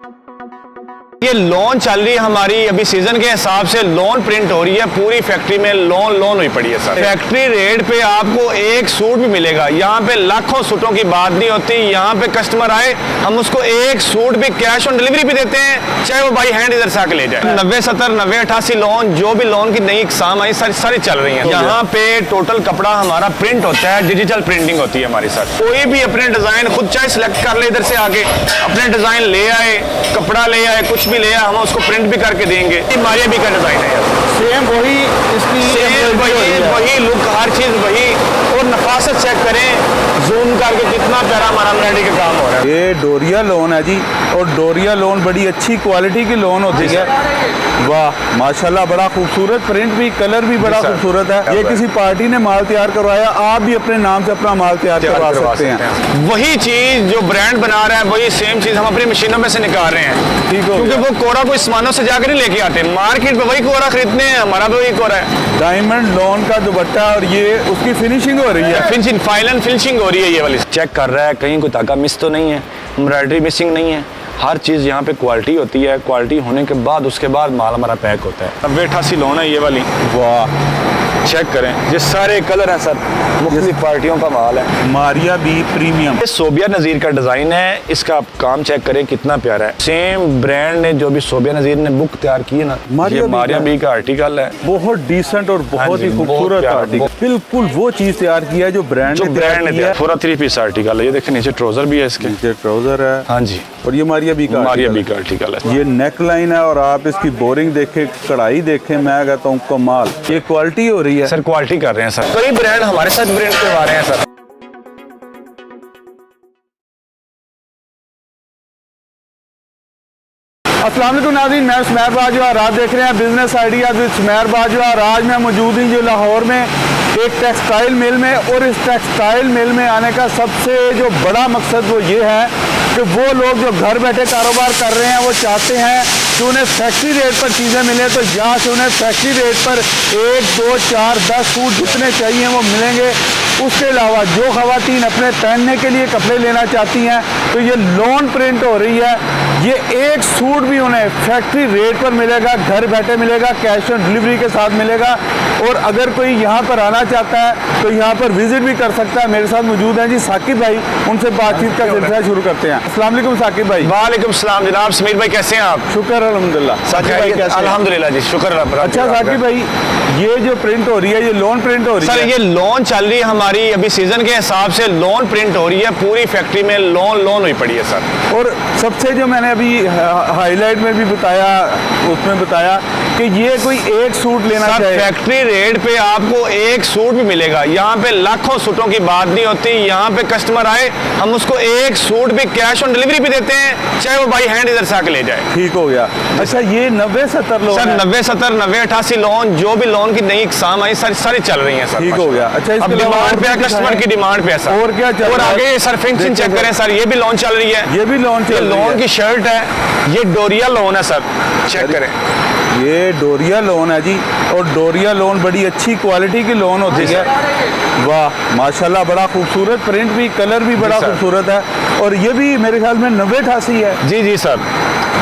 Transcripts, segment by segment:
ये लोन चल रही है हमारी, अभी सीजन के हिसाब से लोन प्रिंट हो रही है पूरी फैक्ट्री में, लोन हुई पड़ी है सर। फैक्ट्री रेट पे आपको एक सूट भी मिलेगा। यहाँ पे लाखों सूटों की बात नहीं होती। यहाँ पे कस्टमर आए, हम उसको एक सूट भी कैश ऑन डिलीवरी भी देते हैं, चाहे वो बाई हैंड इधर से आके ले जाए। 90-70, 90-88 लोन, जो भी लोन की नई इकसाम आई सारी चल रही है। यहाँ पे टोटल कपड़ा हमारा प्रिंट होता है, डिजिटल प्रिंटिंग होती है हमारी सर। कोई भी अपने डिजाइन खुद चाहे सिलेक्ट कर ले, इधर से आके अपने डिजाइन ले आए, कपड़ा ले आए, कुछ भी ले आए, हम उसको प्रिंट भी करके देंगे। मारिया भी का डिजाइन है यार, सेम वही, इसकी सेम वही लुक, हर चीज वही। और नफासत चेक करें, जूम करके कितना प्यारा हमारा एम्ब्रॉयडरी का काम हो रहा है। ये डोरिया लोन है जी, और डोरिया लोन बड़ी अच्छी क्वालिटी की लोन होती है। वाह माशाल्लाह, बड़ा खूबसूरत प्रिंट भी, कलर भी बड़ा खूबसूरत है। ये किसी पार्टी ने माल तैयार करवाया, आप भी अपने नाम से अपना माल तैयार करवा सकते हैं। वही चीज जो ब्रांड बना रहा है, वही सेम चीज हम अपनी मशीनों में से निकाल रहे हैं। ठीक है, क्योंकि वो कोरा कोई सामानों से जाकर नहीं लेके आते, मार्केट में वही कोरा खरीदते हैं, हमारा भी वही कोरा है। डायमंड लोन का दुपट्टा, और ये उसकी फिनिशिंग हो रही है, फिनिशिंग, फाइनल फिनिशिंग हो रही है। ये वाली चेक कर रहा है, कहीं कोई धागा मिस तो नहीं है, एम्ब्रॉयडरी मिसिंग नहीं है। हर चीज़ यहाँ पे क्वालिटी होती है। क्वालिटी होने के बाद उसके बाद माल हमारा पैक होता है। 90-88 लोन है ये वाली। वाह चेक करें, ये सारे कलर हैं सर, मुख्तलिफ पार्टियों का माल है। मारिया बी प्रीमियम, ये सोबिया नज़ीर का डिज़ाइन है। इसका आप काम चेक करें कितना प्यारा है। सेम ब्रांड ने जो भी सोबिया नज़ीर ने बुक तैयार की है ना, ये मारिया बी का आर्टिकल है। बहुत डिसेंट और बहुत ही खूबसूरत आर्टिकल, बिल्कुल वो चीज़ तैयार की है जो ब्रांड ने तैयार की है। पूरा 3 पीस आर्टिकल है। ये देखिए नीचे ट्राउजर भी है, इसके नीचे ट्राउजर है। हाँ जी, और ये मारिया बी का आर्टिकल है। ये नेक लाइन है, और आप इसकी बोरिंग देखें, कढ़ाई देखें, मैं कहता हूँ कमाल। ये क्वालिटी हो रही है सर, क्वालिटी कर रहे हैं सर। कई ब्रांड हमारे साथ प्रिंट करवा रहे हैं सर। अस्सलाम वालेकुम नाज़रीन, मैं सुमैर बाजवा, आप देख रहे हैं business idea with Sumair Bajwa. आज मैं मौजूद हूँ जो लाहौर में एक टेक्सटाइल मिल में, और इस टेक्सटाइल मिल में आने का सबसे जो बड़ा मकसद वो ये है कि वो लोग जो घर बैठे कारोबार कर रहे हैं वो चाहते हैं कि उन्हें फैक्ट्री रेट पर चीज़ें मिले। तो यहाँ से उन्हें फैक्ट्री रेट पर 1, 2, 4, 10 सूट जितने चाहिए वो मिलेंगे। उसके अलावा जो ख़वातीन अपने पहनने के लिए कपड़े लेना चाहती हैं तो ये लोन प्रिंट हो रही है। ये एक सूट भी उन्हें फैक्ट्री रेट पर मिलेगा, घर बैठे मिलेगा, कैश ऑन डिलीवरी के साथ मिलेगा। और अगर कोई यहाँ पर आना चाहता है तो यहाँ पर विजिट भी कर सकता है। मेरे साथ मौजूद हैं जी साकिब भाई, उनसे बातचीत का सिलसिला शुरू करते हैं। अस्सलाम वालेकुम साकिब भाई। वालेकुम सलाम जनाब। समीर भाई कैसे हैं आप? शुक्र अल्हम्दुलिल्लाह। साकिब भाई कैसे हैं? अल्हम्दुलिल्लाह जी, शुक्र। अच्छा साकिब भाई, ये जो प्रिंट हो रही है, ये लोन प्रिंट हो रही है सर? ये लोन चल रही है हमारी, अभी सीजन के हिसाब से लोन प्रिंट हो रही है पूरी फैक्ट्री में, लोन हुई पड़ी है सर। और सबसे जो मैंने अभी हाईलाइट में भी बताया, उसमें बताया कि ये कोई एक सूट लेना चाहिए, फैक्ट्री रेट पे आपको एक सूट भी मिलेगा। यहाँ पे लाखों सूटों की बात नहीं होती। यहाँ पे कस्टमर आए, हम उसको एक सूट भी कैश ऑन डिलीवरी भी देते हैं, चाहे वो बाई हैंड इधर से आके ले जाए। ठीक हो गया। अच्छा, ये 90-70 लोन सर, 90-70, 90-88 लोन, जो भी लोन की नई इकसाम आई सारी चल रही है सर। ठीक हो गया। अच्छा, अब डिमांड पे है, कस्टमर की डिमांड पे है सर। और क्या चल रहा है? और आगे सर फिनिशिंग चेक करें सर, ये भी लोन चल रही है। ये भी लोन चल रही है। लोन की शर्ट है, ये डोरिया लोन है सर, चेक करें। ये डोरिया लोन है जी, और डोरिया लोन बड़ी अच्छी क्वालिटी की लोन होती है। वाह माशाल्लाह, बड़ा खूबसूरत प्रिंट भी, कलर भी बड़ा खूबसूरत है। और ये भी मेरे ख्याल में 90-88 है। जी जी सर,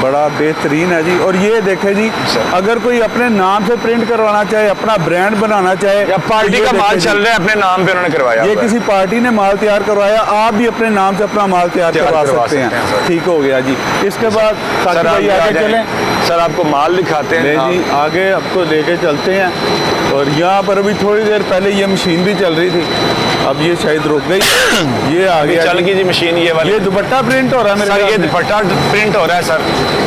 बड़ा बेहतरीन है जी। और ये देखे जी, अगर कोई अपने नाम से प्रिंट करवाना चाहे, अपना ब्रांड बनाना चाहे, या पार्टी का माल चल रहा है अपने नाम पे उन्होंने करवाया, ये किसी पार्टी ने माल तैयार करवाया, आप भी अपने नाम से अपना माल तैयार करवा सकते हैं। ठीक हो गया जी। इसके बाद सर आगे चलें, सर आपको माल दिखाते हैं जी, आगे आपको लेके चलते हैं। और यहाँ पर अभी थोड़ी देर पहले ये मशीन भी चल रही थी, अब ये शायद रुक गई। ये आगे चल गई जी मशीन, ये वाली। ये दुपट्टा प्रिंट हो रहा है मेरे सर, ये दुपट्टा प्रिंट हो रहा है सर,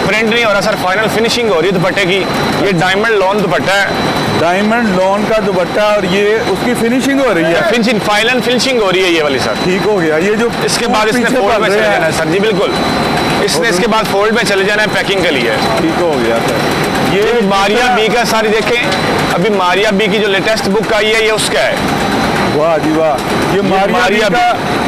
प्रिंट नहीं हो रहा सर, फाइनल फिनिशिंग हो रही है दुपट्टे की। ये डायमंड लोन दुपट्टा है, डायमंड लोन का दुपट्टा, और ये उसकी फिनिशिंग हो रही है, फिनिशिंग, फाइनल फिनिशिंग हो रही है ये वाली सर। ठीक हो गया। ये जो इसके बाद इसने फोल्ड में चले जाना है सर जी, बिल्कुल इसने इसके बाद फोल्ड में चले जाना है पैकिंग के लिए। ठीक हो गया सर। ये मारिया बी का सारी देखें, अभी मारिया बी की जो लेटेस्ट बुक आई है ये उसका है। वाह जी वाह, ये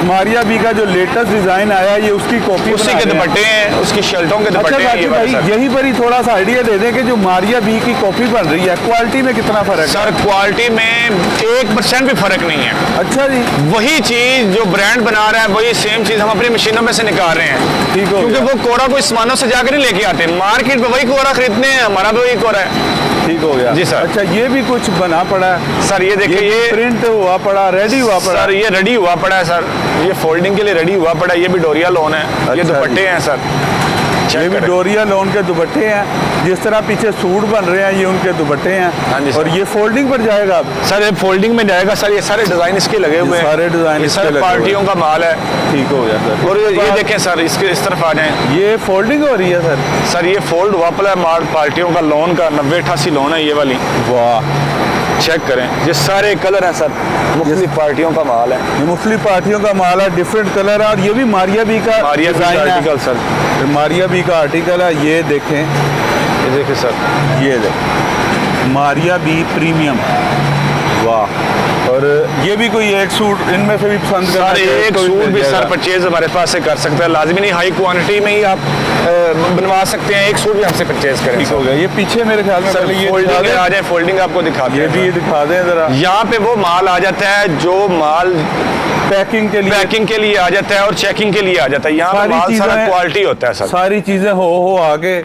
मारिया बी का जो लेटेस्ट डिजाइन आया ये उसकी कॉपी, उसी के दुपट्टे हैं, उसकी शर्टों के दुपट्टे हैं। अच्छा भाई यहीं पर ही थोड़ा सा आइडिया दे दें कि जो मारिया बी की कॉपी बन रही है क्वालिटी में कितना फर्क है? सर क्वालिटी में 1% भी फर्क नहीं है। अच्छा जी, वही चीज जो ब्रांड बना रहा है वही सेम चीज हम अपनी मशीनों में से निकाल रहे हैं। ठीक हो, क्योंकि वो कोरा कोई सामानों से जाकर नहीं लेके आते, मार्केट में वही कोरा खरीदते हैं, हमारा भी वही कोरा है। ठीक हो गया जी सर। अच्छा ये भी कुछ बना पड़ा है सर, ये देखिए, ये प्रिंट हुआ पड़ा, रेडी हुआ पड़ा सर, ये रेडी हुआ पड़ा है सर, ये फोल्डिंग के लिए रेडी हुआ पड़ा है। ये भी डोरिया लोन है। ये दुपट्टे हैं सर, ये भी डोरिया लोन के दुपट्टे हैं। जिस तरह पीछे सूट बन रहे हैं ये उनके दुपट्टे हैं। और ये फोल्डिंग पर जाएगा सर, ये फोल्डिंग में जाएगा सर। ये सारे डिजाइन इसके लगे हुए हैं, सारे डिजाइन सर पार्टियों का माल है। ठीक हो गया सर। और ये देखें सर, इसके इस तरफ आ जाएं, ये फोल्डिंग हो रही है सर। सर ये फोल्ड हुआ पड़ा है माल पार्टियों का लोन का, 90-88 लोन है ये वाली। वाह, चेक करें, ये सारे कलर हैं सर, मुख्तलिफ पार्टियों का माल है। ये मुख्तलिफ पार्टियों का माल है, डिफरेंट कलर है। और ये भी मारिया बी का आर्टिकल सर, मारिया बी का आर्टिकल है। ये देखें, ये देखें सर, ये देखें मारिया बी प्रीमियम। वाह, और ये भी कोई एक सूट इनमें से भी पसंद करना सर, एक सूट भी सर परचेज हमारे पास से कर सकते हैं। लाजमी नहीं हाई क्वांटिटी में ही आप बनवा सकते हैं, एक सूट भी हमसे परचेज करें। ठीक हो गया। ये पीछे मेरे ख्याल में सर ये फोल्डिंग आ जाए, फोल्डिंग आपको दिखा दें। ये भी दिखा दें जरा। यहाँ पे वो माल आ जाता है जो माल पैकिंग के लिए आ जाता है और चेकिंग के लिए आ जाता है। यहाँ पे माल सारा क्वालिटी होता है सर, सारी चीजें हो आगे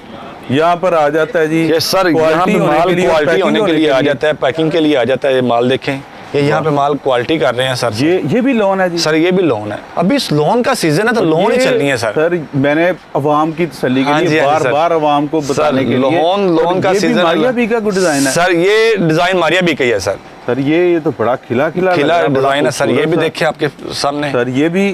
यहाँ पर आ जाता है जी। ये सर यहाँ पे माल क्वालिटी होने के लिए आ जाता है, पैकिंग के लिए आ जाता है। ये माल देखें, ये यहाँ पे माल क्वालिटी कर रहे हैं सर। ये भी लोन है जी सर, ये भी लोन है। अभी इस लोन का सीजन है तो लोन ही चलनी है सर। सर मैंने अवाम की तसल्ली के लिए बार अवाम को बताने के लिए लोन का सीजन। मारिया बी का गुड डिजाइन है सर, ये डिजाइन मारिया बी का ही है सर। सर ये तो बड़ा खिला डिजाइन है सर। ये भी देखिए आपके सामने सर, ये भी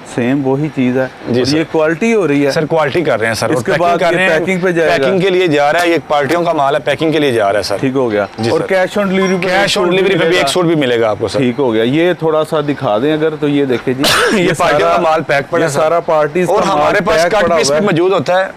सेम वही चीज है। ये क्वालिटी हो रही है सर, क्वालिटी कर रहे हैं सर। इसके बाद पैकिंग पे जाएगा, पैकिंग के लिए जा रहा है। ये पार्टियों का माल है, पैकिंग के लिए जा रहा है सर। ठीक हो गया। और कैश ऑन डिलीवरी पे भी एक सूट भी मिलेगा आपको सर। ठीक हो गया। ये थोड़ा सा दिखा दें अगर, तो ये देखे जी ये पार्टियों का माल पैक पड़ा है सारा पार्टी। और हमारे पास कट पीस भी मौजूद होता है,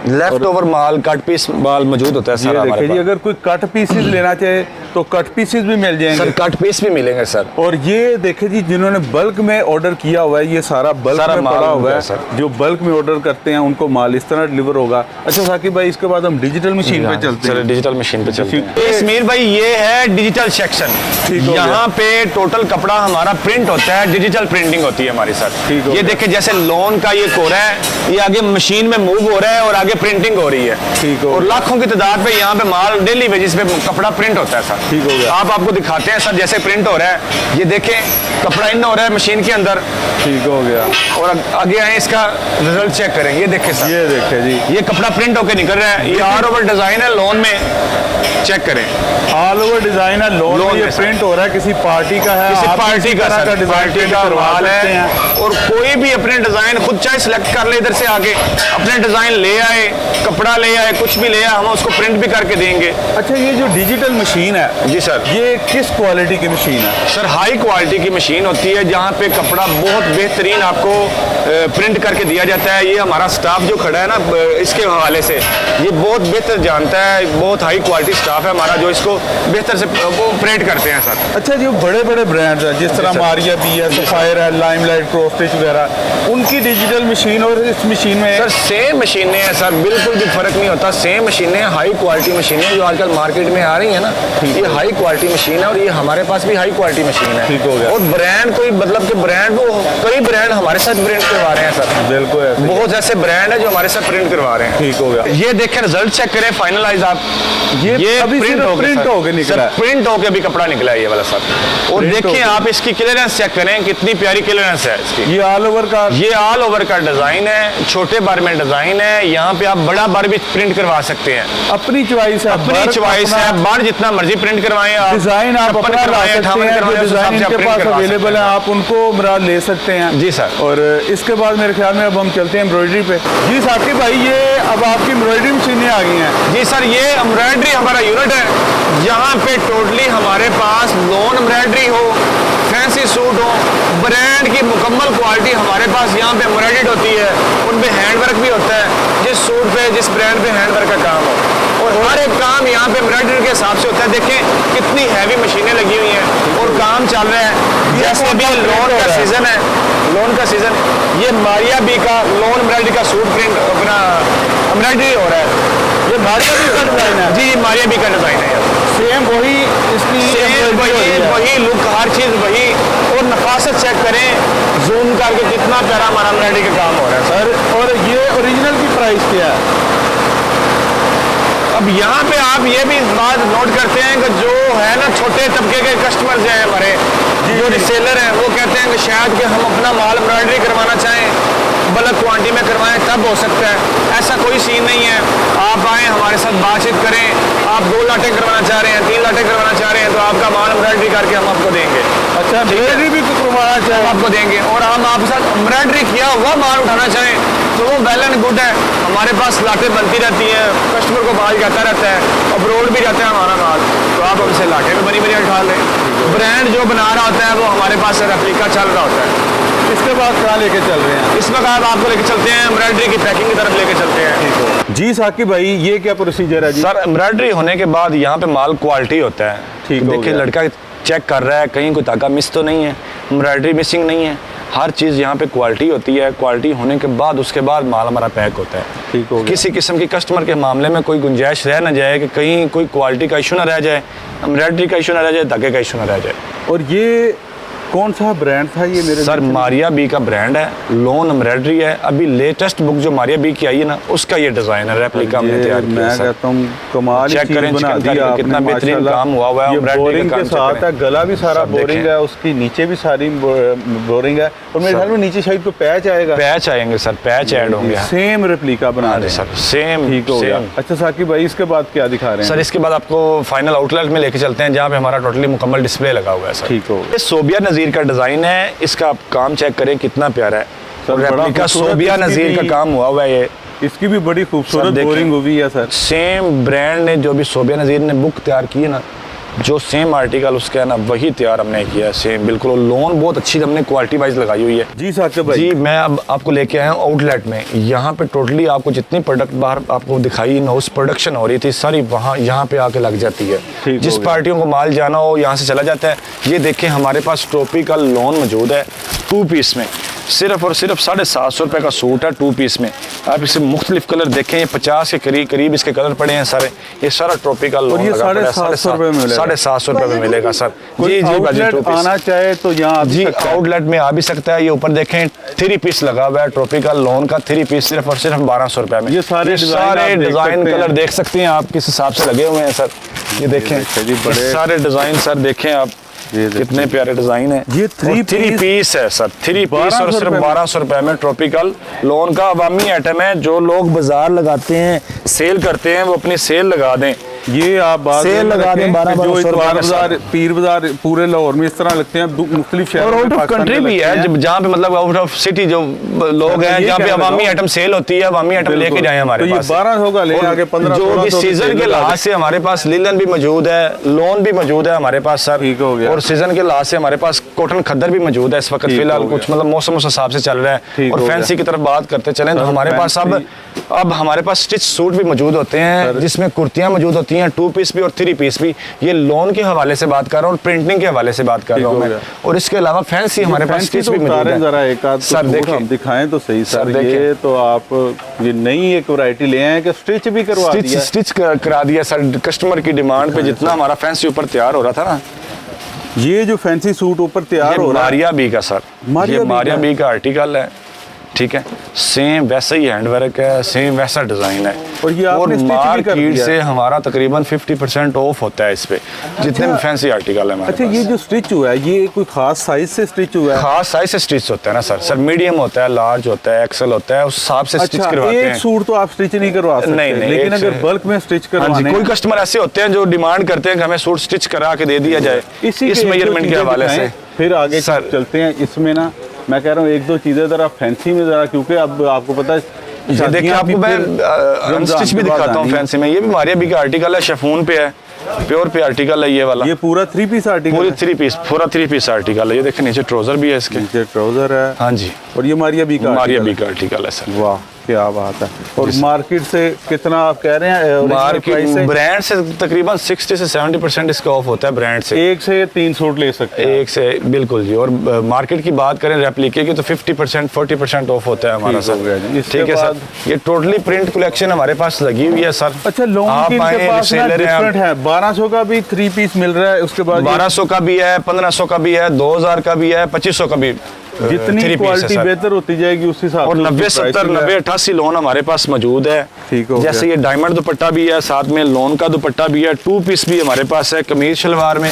लेफ्ट ओवर माल, कट पीस माल मौजूद होता है सर हमारे पास। अगर कोई कट पीसेस लेना चाहे तो कट पीसेस भी मिल जाएंगे सर, कट पीस भी मिलेंगे सर। और ये देखे जी, जिन्होंने बल्क में ऑर्डर किया हुआ है, ये सारा बल्क में पड़ा हुआ है सर। जो बल्क में ऑर्डर करते हैं उनको माल इस तरह डिलीवर होगा। अच्छा साकिब भाई, इसके बाद हम डिजिटल मशीन पे चलते हैं। डिजिटल मशीन पे चलते हैं। इस्मीर भाई, ये है डिजिटल सेक्शन। यहाँ पे टोटल कपड़ा हमारा प्रिंट होता है, डिजिटल प्रिंटिंग होती है हमारी सर। ये देखिए, जैसे लोन का ये कोरा है, ये आगे मशीन में मूव हो रहा है और आगे प्रिंटिंग हो रही है। ठीक हो। और लाखों की तादाद पे यहाँ पे माल डेली बेसिस पे कपड़ा प्रिंट होता है सर। ठीक हो गया। आप आपको दिखाते हैं सर, जैसे प्रिंट हो रहा है, ये देखें कपड़ा इन हो रहा है मशीन के अंदर। ठीक हो गया। और आगे आए, इसका रिजल्ट चेक करें। ये देखें सर, ये देखें जी, ये कपड़ा प्रिंट होकर निकल रहा है। ये ऑल ओवर डिजाइन है लोन में, चेक करें। ऑल ओवर डिजाइन है लोन में, ये प्रिंट हो रहा है, किसी पार्टी का है, किसी पार्टी का माल है। और कोई भी अपने डिजाइन खुद चाहे सिलेक्ट कर ले, इधर से आगे अपने डिजाइन ले आए, कपड़ा ले आए, कुछ भी ले आए, हम उसको प्रिंट भी करके देंगे। अच्छा, ये जो डिजिटल मशीन है जी सर, ये किस क्वालिटी की मशीन है? सर, हाई क्वालिटी की मशीन होती है, जहाँ पे कपड़ा बहुत बेहतरीन आपको प्रिंट करके दिया जाता है। ये हमारा स्टाफ जो खड़ा है ना, इसके हवाले से ये बहुत बेहतर जानता है। बहुत हाई क्वालिटी स्टाफ है हमारा जो इसको बेहतर से वो प्रिंट करते हैं सर। अच्छा, जो बड़े बड़े ब्रांड्स हैं जिस तरह मारिया बी है, सफायर है, लाइमलाइट, क्रॉस स्टिच वगैरह, उनकी डिजिटल मशीन और इस मशीन में सर सेम मशीनें हैं सर, बिल्कुल भी फर्क नहीं होता। सेम मशीनें, हाई क्वालिटी मशीनें जो आजकल मार्केट में आ रही है ना, ये हाई क्वालिटी मशीन है। और ये हमारे पास भी हाई क्वालिटी मशीन है। ठीक हो गया। और ब्रांड कोई मतलब कि ब्रांड, वो कई ब्रांड हमारे साथ प्रिंट करवा रहे हैं सर। बिल्कुल, बहुत ऐसे ब्रांड है जो हमारे साथ प्रिंट करवा रहे हैं। ठीक हो गया। ये देखें, रिजल्ट चेक करें, फाइनलाइज आप। ये अभी प्रिंट होके निकला है, प्रिंट होके भी कपड़ा निकला है ये वाला सर। और देखिए आप इसकी क्लियरेंस चेक करें, कितनी प्यारी क्लियरेंस है इसकी। ये ऑल ओवर का डिजाइन है, छोटे बार में डिजाइन है। यहाँ पे आप बड़ा बार भी प्रिंट करवा सकते हैं, अपनी चॉइस है, अपनी चॉइस है। बार जितना मर्जी प्रिंट करवाएं, आप डिजाइन आप अपना ला सकते हैं, जो डिजाइन इनके पास अवेलेबल है आप उनको ले सकते हैं। जी सर। और इसके बाद मेरे ख्याल में अब हम चलते हैं एम्ब्रॉयडरी पे। जी साकिब भाई, ये अब आपकी एम्ब्रॉयडरी मशीनें आ गई हैं। जी सर, ये एम्ब्रॉयडरी हमारा यूनिट है, यहाँ पे टोटली हमारे पास लोन एम्ब्रॉयडरी हो, फैंसी सूट हो, ब्रांड की मुकम्मल क्वालिटी हमारे पास यहाँ पे एम्ब्रॉयडर्ड होती है। उनपे हैंड वर्क भी होता है, जिस सूट पे, जिस ब्रांड पे हैंड वर्क का काम हो। और हर एक काम यहाँ पे एम्ब्रॉयडरी के हिसाब से होता है। देखें कितनी हैवी मशीनें लगी हुई हैं और काम चल रहा है। जैसे भी लोन का सीजन है, लोन का सीजन, ये मारिया बी का लोन एम्ब्रॉयडरी का सूट प्रिंट अपना एम्ब्रॉयडरी हो रहा है। ये मारिया बी का डिजाइन है? जी मारिया बी का डिजाइन है। सेम वही इसकी वही लुक, हर चीज वही। और नफासत चेक करें जूम करके, कितना प्यारा हमारा एम्ब्रॉयडरी का काम हो रहा है सर। और ये ओरिजिनल की प्राइस क्या है? अब यहाँ पे आप ये भी बात नोट करते हैं कि जो है ना छोटे तबके के कस्टमर जो है हमारे, जो रिसेलर हैं, वो कहते हैं कि शायद कि हम अपना माल एम्ब्रॉयडरी करवाना चाहें, बल्क क्वांटिटी में करवाएं तब हो सकता है। ऐसा कोई सीन नहीं है। आप आएँ हमारे साथ बातचीत करें। आप 2 लाटें करवाना चाह रहे हैं, 3 लाटें करवाना चाह रहे हैं, तो आपका माल एम्ब्रॉयडरी करके हम आपको देंगे। अच्छा, एम्ब्रॉयडरी भी करवाना चाहें हम आपको देंगे। और हम आपके साथ एम्ब्रॉयडरी किया हुआ माल उठाना चाहें तो वो वेल एंड गुड है। हमारे पास लाटें बनती रहती हैं, कस्टमर को माल जाता रहता है, अब्रोड भी जाता है हमारा माल, तो आप हमसे लाटें भी बनी बनी उठा लें। ब्रांड जो बना रहा होता है वो हमारे पास रेप्लिका चल रहा होता है। इसके बाद कहाँ लेके चल रहे हैं? इस वक्त आपको लेके चलते हैं एम्ब्रॉयडरी की पैकिंग की तरफ लेके चलते हैं। जी साकिब भाई, ये क्या प्रोसीजर है जी? सर एम्ब्रॉयडरी होने के बाद यहाँ पे माल क्वालिटी होता है। ठीक हो देखिए गया। लड़का चेक कर रहा है कहीं कोई धागा मिस तो नहीं है, एम्ब्रॉयडरी मिसिंग नहीं है, हर चीज़ यहाँ पे क्वालिटी होती है। क्वालिटी होने के बाद उसके बाद माल हमारा पैक होता है। ठीक हो गया। किसी किस्म की कस्टमर के मामले में कोई गुंजाइश रह ना जाए कि कहीं कोई क्वालिटी का इशू ना रह जाए, एम्ब्रॉयडरी का इशू ना रह जाए, धागे का इशू ना रह जाए। और ये कौन सा ब्रांड था ये? मेरे सर मारिया बी का ब्रांड है, लोन एम्ब्रॉयडरी है। अभी लेटेस्ट बुक जो मारिया बी की आई है ना, उसका ये डिजाइन है, रेप्लिका हमने तैयार किया है। मैं कहता हूँ कमाल ही चेक चीज़ करें बना दी आपने, कितना बेहतरीन माशाल्लाह। काम हुआ है। ये एम्ब्रॉयडरी बोरिंग का के काम साथ है, गला भी सारा बोरिंग है, उसकी नीचे भी सारी बोरिंग है। और मेरे ख्याल में नीचे शायद को पैच आएगा। पैच आएंगे सर, पैच ऐड होंगे। सेम रेप्लिका बना रहे हैं सर, सेम। ठीक हो गया। अच्छा साकिब भाई, इसके बाद क्या दिखा रहे हैं? सर इसके बाद आपको फाइनल आउटलेट में लेके चलते हैं जहाँ पे हमारा टोटली मुकम्मल डिस्प्ले लगा हुआ है सर। ठीक हो। ये सोबिया नज़ीर का डिज़ाइन है, इसका आप काम चेक करें कितना प्यारा है। सर, रेप्लिका सोबिया नज़ीर का काम हुआ है। ये इसकी भी बड़ी खूबसूरत बोरिंग हुई है सर। सेम ब्रांड ने जो भी सोबिया नज़ीर ने बुक तैयार की है ना, जो सेम आर्टिकल उसका है ना, वही तैयार हमने किया है सेम बिल्कुल। लोन बहुत अच्छी हमने क्वालिटी वाइज लगाई हुई है। जी साकिब भाई, जी मैं अब आपको लेके आया हूँ आउटलेट में। यहाँ पे टोटली आपको जितनी प्रोडक्ट बाहर आपको दिखाई ना, उस प्रोडक्शन हो रही थी सारी वहाँ यहाँ पे आके लग जाती है। जिस पार्टियों को माल जाना हो यहाँ से चला जाता है। ये देखें हमारे पास ट्रॉपिकल लोन मौजूद है 2 पीस में, सिर्फ और सिर्फ 750 रुपये का सूट है 2 पीस में। आप इसे मुख्तलिफ कलर देखें, ये 50 के करीब इसके कलर पड़े हैं सारे। ये सारा ट्रॉपिकल लोन लगा पड़ा है, 750 रुपये में मिलेगा सर। जी जी आउटलेट आना चाहे तो यहाँ जी आउटलेट में आ भी सकता है। ये ऊपर देखें 3 पीस लगा हुआ है ट्रॉपिकल लोन का, 3 पीस सिर्फ और सिर्फ 1200 रुपये में। ये सारे डिजाइन कलर देख सकते हैं आप किस हिसाब से लगे हुए हैं सर। ये देखें सारे डिजाइन सर, देखें आप कितने प्यारे डिजाइन है। ये 3 पीस है सर, 3 पीस और सिर्फ 1200 रुपए में ट्रॉपिकल लोन का अवामी आइटम है। जो लोग बाजार लगाते हैं, सेल करते हैं, वो अपनी सेल लगा दें। ये आप बात सेल लगा दें 1200 बाजार, पीर बाजार पूरे लाहौर में इस तरह लगते हैं। मुख्तलिफ शहरों और आउट ऑफ कंट्री भी है, जहाँ पे मतलब आउट ऑफ सिटी जो लोग हैं, जहाँ पे अवामी आइटम सेल होती है, अवामी आइटम लेके जाए हमारे पास। 1200 का ले आगे 1500। जो भी सीजन के लिहाज से हमारे पास लिलन भी मौजूद है, लोन भी मौजूद है हमारे पास सर। ठीक हो गया। और सीजन के लिहाज से हमारे पास कॉटन खद्दर भी मौजूद है इस वक्त फिलहाल, कुछ मतलब मौसम उस हिसाब से चल रहा है। और फैंसी की तरफ बात करते चलें तो हमारे पास अब हमारे पास स्टिच सूट भी मौजूद होते हैं, जिसमें कुर्तियां मौजूद होती हैं 2 पीस भी और 3 पीस भी। ये लोन के हवाले से बात कर रहा हूँ और प्रिंटिंग के हवाले से बात कर रहा हूँ मैं। और इसके अलावा फैंसी हमारे पास स्टिच भी मौजूद है। जरा एक आध सूट हम दिखाएं तो सही सर। ये तो आप ये नई एक वैरायटी ले आए कि स्टिच भी करवा दिया। स्टिच करा दिया सर, कस्टमर की डिमांड पे जितना हमारा फैंसी ऊपर तैयार हो रहा था ना। ये जो फैंसी सूट ऊपर तैयार हो रहा है मारिया बी का सर, ये मारिया बी का आर्टिकल है। ठीक है, सेम वैसा ही हैंड वर्क है, सेम वैसा डिजाइन है। और ये आपने मार्केट से हमारा तकरीबन 50% ऑफ होता है इस पे, जितने भी फैंसी आर्टिकल है हमारे पास। अच्छा, ये जो स्टिच हुआ है ये कोई खास साइज से स्टिच हुआ है? खास साइज से स्टिच होता है ना सर। सर मीडियम होता है, लार्ज होता है, एक्सेल होता है, उस हिसाब से स्टिच करवाते हैं। एक सूट तो आप स्टिच नहीं करवा सकते। नहीं, लेकिन अगर बल्क में स्टिच करवाने, कोई कस्टमर ऐसे होते हैं जो डिमांड करते हैं कि हमें सूट स्टिच करा के दे दिया जाए इस मेजरमेंट के हवाले से। फिर आगे चलते हैं इसमें ना, मैं कह रहा हूँ 1-2 चीजें जरा फैंसी में जरा, क्योंकि अब आपको पता है। देखिए आपको मैं अनस्टिच भी दिखाता हूँ फैंसी में। ये भी मारिया बी का आर्टिकल है, शिफॉन पे है, प्योर पे आर्टिकल है ये वाला। ये पूरा 3 पीस आर्टिकल, पूरी 3 पीस आर्टिकल है। ये देखिए नीचे ट्राउजर भी है इसके, नीचे ट्राउजर है। हाँ जी। और ये मारिया बी का आर्टिकल है सर। वाह, क्या बात है। और मार्केट से कितना आप कह रहे हैं? मार्केट ब्रांड से तकरीबन 60 से 70% इसका ऑफ होता है ब्रांड से। 1 से 3 सूट ले सकते हैं एक से, बिल्कुल जी। और मार्केट की बात करें रेप्लिके की तो 50% 40% ऑफ होता है हमारा सर। ठीक है सर, ये टोटली प्रिंट कलेक्शन हमारे पास लगी हुई है सर। अच्छा, लॉन्ग की इनके पास डिफरेंट है। 1200 का भी 3 पीस मिल रहा है, उसके बाद 1200 का भी है, 1500 का भी है, 2000 का भी है, 2500 का भी। जितनी क्वालिटी बेहतर होती जाएगी उस हिसाब से। और 90, 70, 90, 88 लोन हमारे पास मौजूद है। ठीक हो जैसे ये डायमंड दुपट्टा भी है, साथ में लोन का दुपट्टा भी है, 2 पीस भी हमारे पास है कमीज शलवार में।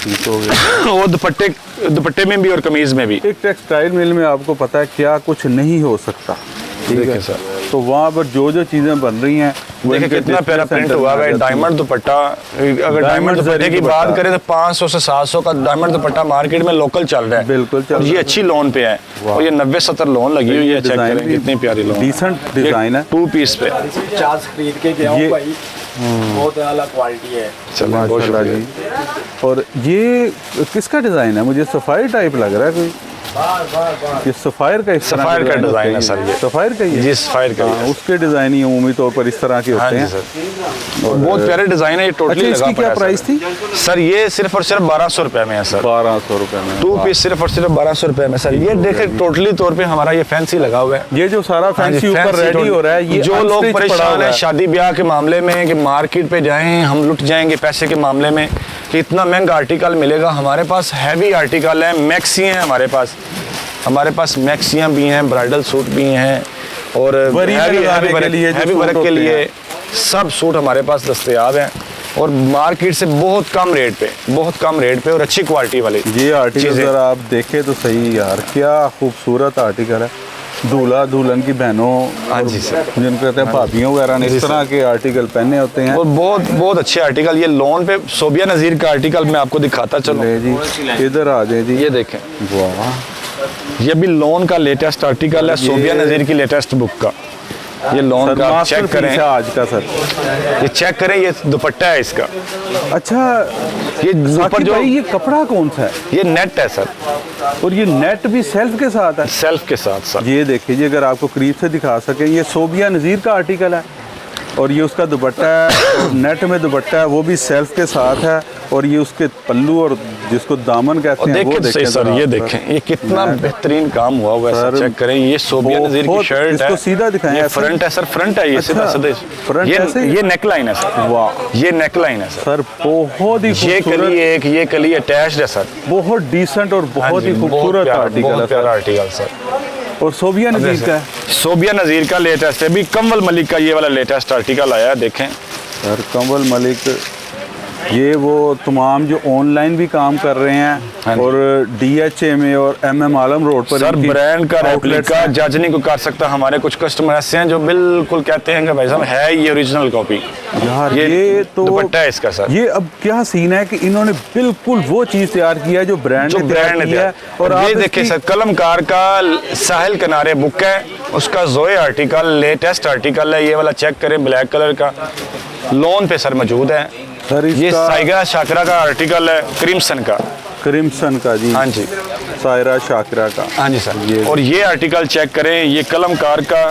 ठीक हो गया। वो दुपट्टे में भी और कमीज में भी। एक टेक्सटाइल मिल में आपको पता है क्या कुछ नहीं हो सकता। ठीक है सर। तो वहाँ पर जो जो चीजें बन रही हैं, देखिए कितना प्यारा प्रिंट हुआ है। डायमंड दुपट्टा, अगर डायमंड दुपट्टे की बात करें तो 500 से 700 का डायमंड दुपट्टा मार्केट में लोकल चल रहा है। बिल्कुल चल रहा है। ये अच्छी लोन पे है और ये 90-70 लोन लगी हुई है। चेक करें कितनी प्यारी लोन, डिसेंट डिजाइन है। 2 पीस पे 50 खरीद के गया हूं भाई, बहुत अलग क्वालिटी है। माशाल्लाह जी। और ये किसका डिजाइन है? मुझे सफारी टाइप लग रहा है कोई। ये सफायर का डिजाइन है सर। ये सफायर का ही जी, सफायर का उसके डिजाइन ही उम्मीद तौर पर इस तरह के होते हैं सर। बहुत प्यारे डिजाइन है ये। टोटली अच्छा, इसकी क्या प्राइस थी सर? ये सिर्फ और सिर्फ 1200 रुपए में है सर। 1200 रुपए में 2 पीस सिर्फ और सिर्फ 1200 रुपए में सर। ये देखे टोटली तौर पे हमारा ये फैंसी लगा हुआ है। ये जो सारा फैंसी ऊपर रेडी हो रहा है, ये जो लोग परेशान है शादी ब्याह के मामले में कि मार्केट पे जाएं हम लुट जाएंगे पैसे के मामले में कि इतना महंगा आर्टिकल मिलेगा, हमारे पास हैवी आर्टिकल है, मैक्सी हैं हमारे पास मैक्सियाँ भी हैं, ब्राइडल सूट भी हैं और हैवी वर्क के लिए सब सूट हमारे पास दस्तयाब हैं और मार्केट से बहुत कम रेट पे और अच्छी क्वालिटी वाले। ये आर्टिकल अगर आप देखें तो सही यार, क्या खूबसूरत आर्टिकल है। दूल्हा दुल्हन की बहनों, हाँ जी सर, जिनको कहते हैं भाभियों वगैरह ने इस तरह के आर्टिकल पहने होते हैं और बहुत अच्छे आर्टिकल। ये लोन पे सोबिया नज़ीर का आर्टिकल मैं आपको दिखाता चलूं जी। इधर आ जाए जी, ये देखें। वाह, ये भी लोन का लेटेस्ट आर्टिकल है, सोबिया नज़ीर की लेटेस्ट बुक का। ये लोन का चेक करें आज का सर, ये चेक करें, ये दुपट्टा है इसका। अच्छा, ये ऊपर जो ये कपड़ा कौन सा है? ये नेट है सर। और ये नेट भी सेल्फ के साथ है? सेल्फ के साथ सर। ये देखिए, अगर आपको करीब से दिखा सके, ये सोबिया नज़ीर का आर्टिकल है और ये उसका दुपट्टा है। नेट में दुपट्टा है, वो भी सेल्फ के साथ है और ये उसके पल्लू और जिसको दामन कहते हैं वो देखें सर। ये देखें ये कितना बेहतरीन काम हुआ हुआ है सर। चेक करें, ये सोबिया नज़ीर की शर्ट है। इसको सीधा दिखाएं, फ्रंट है सर, फ्रंट है ये सीधा सीधा। ये नेकलाइन है सर। वाह, ये नेकलाइन है सर, बहुत ही ये कली अटैच्ड है सर। बहुत डिसेंट और बहुत ही खूबसूरत आर्टिकल सर। और सोबिया नज़ीर का है, सोबिया नज़ीर का लेटेस्ट है। अभी कंवल मलिक का ये वाला लेटेस्ट आर्टिकल आया है, देखें सर। कंवल मलिक ये वो तमाम जो ऑनलाइन भी काम कर रहे हैं और DHA में और MM आलम रोड पर सर ब्रांड का रेप्लिका जज नहीं को कर सकता। हमारे कुछ कस्टमर ऐसे हैं जो बिल्कुल कहते हैं कि भाई साहब है ये ओरिजिनल कॉपी। यार ये तो दुपट्टा है इसका सर। ये अब क्या सीन है कि इन्होंने बिल्कुल वो चीज तैयार किया है जो ब्रांड ने तैयार किया है। और ये देखिए सर, कलमकार का साहिल किनारे बुक है, उसका जोए आर्टिकल लेटेस्ट आर्टिकल है। ये वाला चेक करें, ब्लैक कलर का लोन पे सर मौजूद है सर। ये साइरा शाकरा का आर्टिकल है, क्रिम्सन का जी। हाँ जी, सायरा शाकरा का। हाँ जी सर। और ये आर्टिकल चेक करें, ये कलमकार का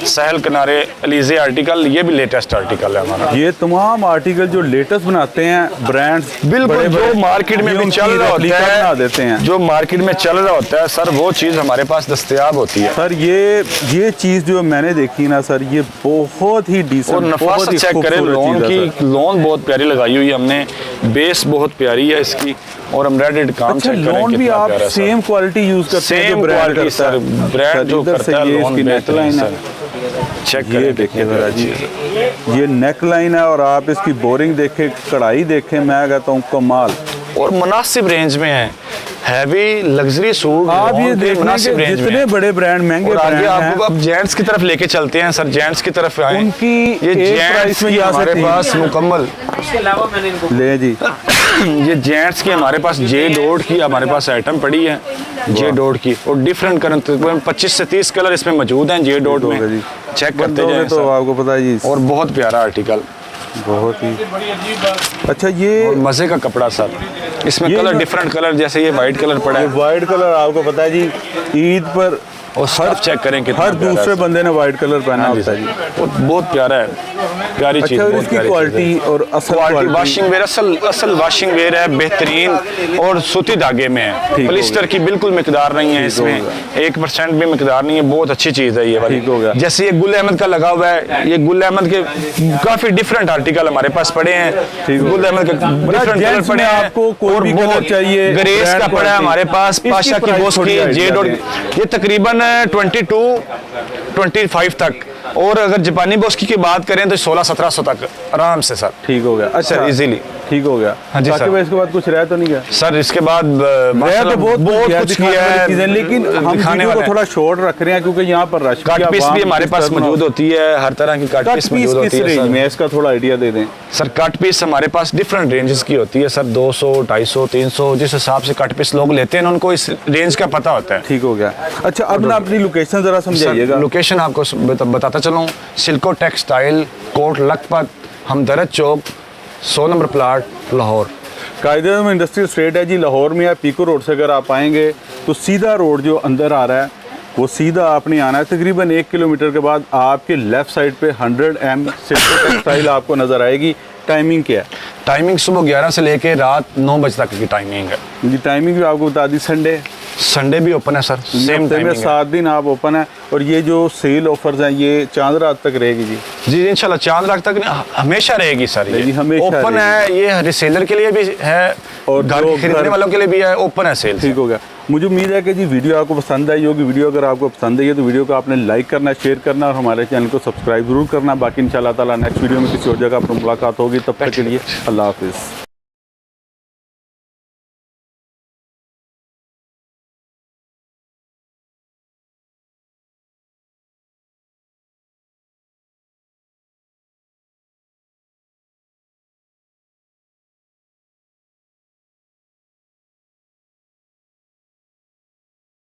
सहल किनारे अलीजे आर्टिकल, ये भी लेटेस्ट आर्टिकल है हमारा। ये तमाम आर्टिकल जो लेटेस्ट बनाते हैं ब्रांड्स, बिल्कुल जो मार्केट में भी चल रहा होता है, बना देते हैं। जो मार्केट में चल रहा होता है सर, वो चीज़ हमारे पास दस्तयाब होती है सर। ये चीज़ जो मैंने देखी ना सर, ये बहुत ही डिसेंट और नफासत चेक करें। लोन की लोन बहुत प्यारी लगाई हुई है हमने, बेस बहुत प्यारी है इसकी और एम्ब्रॉयडर्ड काम चेक करें। लोन भी आप सेम क्वालिटी यूज करते हैं जो ब्रांड करता है सर। ब्रांड जो करता है लोन नेकलाइन है, चेक करें, देखिए जरा जी। ये नेकलाइन है और आप इसकी बोरिंग देखें, कढ़ाई देखें, मैं कहता हूँ कमाल। और मुनासिब रेंज में है, हैवी लग्जरी सूट आप ये मुनासिब रेंज में। जितने बड़े ब्रांड महंगे ब्रांड हैं, अब जेंट्स की तरफ लेके चलते हैं सर। जेंट्स की तरफ आए, उनकी ये जेंट्स की हमारे पास मुकम्मल ले जी। ये जेंट्स की हमारे पास जे डॉट की हमारे पास आइटम पड़ी है, जे डॉट की, और डिफरेंट कलर 25 से 30 कलर इसमें मौजूद हैं जे डॉट में। चेक करते जाएं तो आपको पता है जी। और बहुत प्यारा आर्टिकल, बहुत ही अच्छा। ये मजे का कपड़ा सर। इसमें कलर डिफरेंट कलर, जैसे ये वाइट कलर पड़ा है। वाइट कलर आपको पता है जी, ईद पर और स्टफ चेक करें कितना हर दूसरे बंदे ने वाइट कलर पहना होता है जी। बहुत प्यारा है, प्यारी चीज़। अच्छा, इसकी क्वालिटी और क्वालिटी वाशिंग वेयर असल वाशिंग वेयर है, बेहतरीन और सूती धागे में है। पॉलिस्टर की बिल्कुल मिकदार नहीं है इसमें, 1% भी मिकदार नहीं है। बहुत अच्छी चीज़ है ये वाली। ठीक हो गया। जैसे ये गुल अहमद का लगा हुआ है, ये गुल अहमद के काफ़ी डिफरेंट आर्टिकल हमारे पास पड़े हैं। गुल अहमद के डिफरेंट कलर पड़े हैं, आपको कोई भी कलर चाहिए, ग्रेस का पड़ा है हमारे पास, पाशा की बोस की जेड, और ये तकरीबन 22-25 तक। और अगर जापानी बोस्की की बात करें तो 1600-1700 तक आराम से सर। ठीक हो गया। अच्छा, इजीली ठीक हो गया। हाँ जी सर। इसके बाद कुछ रह तो नहीं गया सर? इसके बाद तो बहुत कुछ किया है, लेकिन हम दिखाने वीडियो को थोड़ा शॉर्ट रख रहे हैं क्योंकि यहाँ पर रश कट पीस भी हमारे पास मौजूद होती है, हर तरह की कट पीस मौजूद होती है। रेंज में इसका थोड़ा आइडिया दे दें सर। कट पीस हमारे पास डिफरेंट रेंजेस की होती है सर, 200, 250, 300, जिस हिसाब से कट पीस लोग लेते हैं उनको इस रेंज का पता होता है। ठीक हो गया। अच्छा, अब ना अपनी लोकेशन जरा समझाइएगा। लोकेशन आपको बताता चलूँ, सिल्को टेक्सटाइल, कोट लखपत, हमदर्द चौक, 100 नंबर प्लाट, लाहौर। कायदे में इंडस्ट्रियल स्ट्रीट है जी, लाहौर में है। पीको रोड से अगर आप आएंगे तो सीधा रोड जो अंदर आ रहा है वो सीधा आपने आना है। तकरीबन 1 किलोमीटर के बाद आपके लेफ़्ट साइड पे 100M सिल्को टेक्सटाइल आपको नज़र आएगी। टाइमिंग क्या है? टाइमिंग सुबह 11 से लेके रात 9 बजे तक की टाइमिंग है जी। टाइमिंग भी आपको बता दी, संडे भी ओपन है सर, सेम टाइमिंग है। 7 दिन आप ओपन है। और ये जो सेल ऑफर्स हैं ये चांद रात तक रहेगी जी? जी इंशाल्लाह चांद रात तक हमेशा रहेगी सर। ये हमेशा ओपन है, ये रिसेलर के लिए भी है और घर खरीदने वालों के लिए भी है, ओपन है सेल। ठीक हो गया। मुझे उम्मीद है कि जी वीडियो आपको पसंद आई होगी। वीडियो अगर आपको पसंद आई है तो वीडियो को आपने लाइक करना, शेयर करना और हमारे चैनल को सब्सक्राइब जरूर करना। बाकी इंशाल्लाह ताला नेक्स्ट वीडियो में किसी और जगह पर मुलाकात होगी। तब तक के लिए अल्लाह हाफिज़।